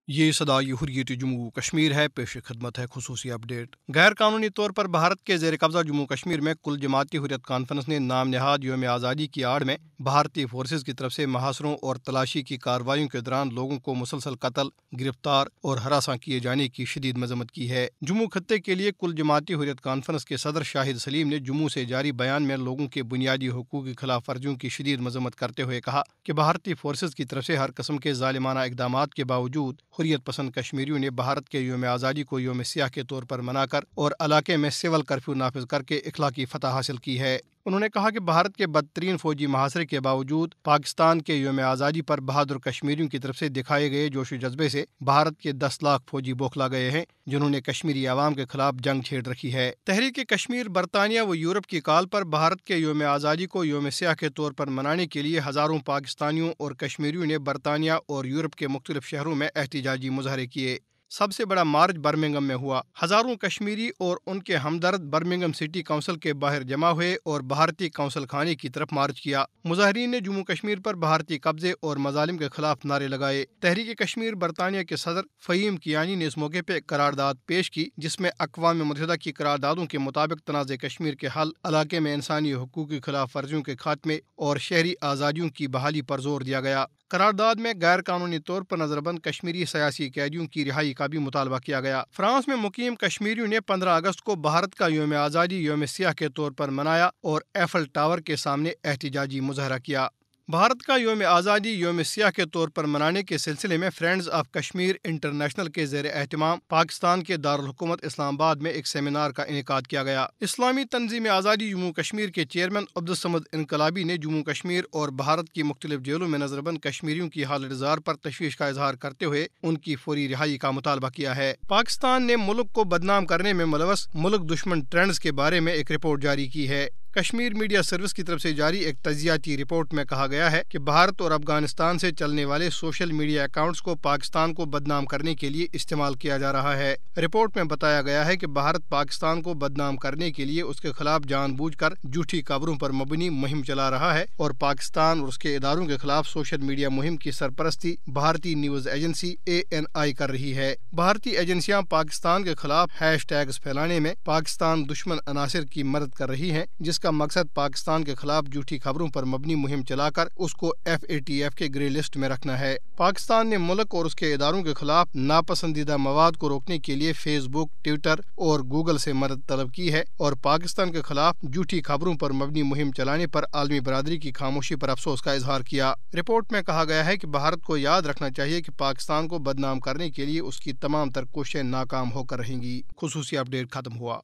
یہ صدائے حریت جموں کشمیر ہے، پیش خدمت ہے خصوصی اپڈیٹ۔ غیر قانونی طور پر بھارت کے زیر قبضہ جموں کشمیر میں کل جماعتی حریت کانفرنس نے نام نہاد یوم آزادی کی آڑ میں بھارتی فورسز کی طرف سے محاصروں اور تلاشی کی کارروائیوں کے دوران لوگوں کو مسلسل قتل، گرفتار اور ہراساں کیے جانے کی شدید مذمت کی ہے۔ جموں خطے کے لیے کل جماعتی حریت کانفرنس کے صدر شاہد سلیم نے جموں سے جاری بیان میں لوگوں کے بنیادی حقوق کی خلاف ورزیوں کی شدید مذمت کرتے ہوئے کہا کہ بھارتی فورسز کی طرف سے ہر قسم کے ظالمانہ اقدامات کے باوجود حریت پسند کشمیریوں نے بھارت کے یوم آزادی کو یوم سیاہ کے طور پر منا کر اور علاقے میں سول کرفیو نافذ کر کے اخلاقی فتح حاصل کی ہے۔ انہوں نے کہا کہ بھارت کے بدترین فوجی محاصرے کے باوجود پاکستان کے یوم آزادی پر بہادر کشمیریوں کی طرف سے دکھائے گئے جوش و جذبے سے بھارت کے 10 لاکھ فوجی بوکھلا گئے ہیں، جنہوں نے کشمیری عوام کے خلاف جنگ چھیڑ رکھی ہے۔ تحریک کشمیر برطانیہ و یورپ کی کال پر بھارت کے یوم آزادی کو یوم سیاہ کے طور پر منانے کے لیے ہزاروں پاکستانیوں اور کشمیریوں نے برطانیہ اور یورپ کے مختلف شہروں میں احتجاجی مظاہرے کیے۔ سب سے بڑا مارچ برمنگھم میں ہوا۔ ہزاروں کشمیری اور ان کے ہمدرد برمنگھم سٹی کونسل کے باہر جمع ہوئے اور بھارتی کونسل خانے کی طرف مارچ کیا۔ مظاہرین نے جموں کشمیر پر بھارتی قبضے اور مظالم کے خلاف نعرے لگائے۔ تحریک کشمیر برطانیہ کے صدر فہیم کیانی نے اس موقع پہ قرارداد پیش کی، جس میں اقوام متحدہ کی قراردادوں کے مطابق تنازع کشمیر کے حل، علاقے میں انسانی حقوق کی خلاف ورزیوں کے خاتمے اور شہری آزادیوں کی بحالی پر زور دیا گیا۔ قرارداد میں غیر قانونی طور پر نظر بند کشمیری سیاسی قیدیوں کی رہائی کا بھی مطالبہ کیا گیا۔ فرانس میں مقیم کشمیریوں نے 15 اگست کو بھارت کا یوم آزادی یوم سیاہ کے طور پر منایا اور ایفل ٹاور کے سامنے احتجاجی مظاہرہ کیا۔ بھارت کا یوم آزادی یوم سیاہ کے طور پر منانے کے سلسلے میں فرینڈز آف کشمیر انٹرنیشنل کے زیر اہتمام پاکستان کے دارالحکومت اسلام آباد میں ایک سیمینار کا انعقاد کیا گیا۔ اسلامی تنظیم آزادی جموں کشمیر کے چیئرمین عبدالصمد انقلابی نے جموں کشمیر اور بھارت کی مختلف جیلوں میں نظر بند کشمیریوں کی حالت زار پر تشویش کا اظہار کرتے ہوئے ان کی فوری رہائی کا مطالبہ کیا ہے۔ پاکستان نے ملک کو بدنام کرنے میں ملوث ملک دشمن ٹرینڈز کے بارے میں ایک رپورٹ جاری کی ہے۔ کشمیر میڈیا سروس کی طرف سے جاری ایک تجزیاتی رپورٹ میں کہا گیا ہے کہ بھارت اور افغانستان سے چلنے والے سوشل میڈیا اکاؤنٹس کو پاکستان کو بدنام کرنے کے لیے استعمال کیا جا رہا ہے۔ رپورٹ میں بتایا گیا ہے کہ بھارت پاکستان کو بدنام کرنے کے لیے اس کے خلاف جان بوجھ کر جھوٹی خبروں پر مبنی مہم چلا رہا ہے اور پاکستان اور اس کے اداروں کے خلاف سوشل میڈیا مہم کی سرپرستی بھارتی نیوز ایجنسی ANI کر رہی ہے۔ بھارتی ایجنسیاں پاکستان کے خلاف ہیش ٹیگز پھیلانے میں پاکستان دشمن عناصر کی مدد کر رہی ہیں، جس کا مقصد پاکستان کے خلاف جھوٹی خبروں پر مبنی مہم چلا کر اس کو FATF کے گرے لسٹ میں رکھنا ہے۔ پاکستان نے ملک اور اس کے اداروں کے خلاف ناپسندیدہ مواد کو روکنے کے لیے فیس بک، ٹویٹر اور گوگل سے مدد طلب کی ہے اور پاکستان کے خلاف جھوٹی خبروں پر مبنی مہم چلانے پر عالمی برادری کی خاموشی پر افسوس کا اظہار کیا۔ رپورٹ میں کہا گیا ہے کہ بھارت کو یاد رکھنا چاہیے کہ پاکستان کو بدنام کرنے کے لیے اس کی تمام تر کوششیں ناکام ہو کر رہیں گی۔ خصوصی اپڈیٹ ختم ہوا۔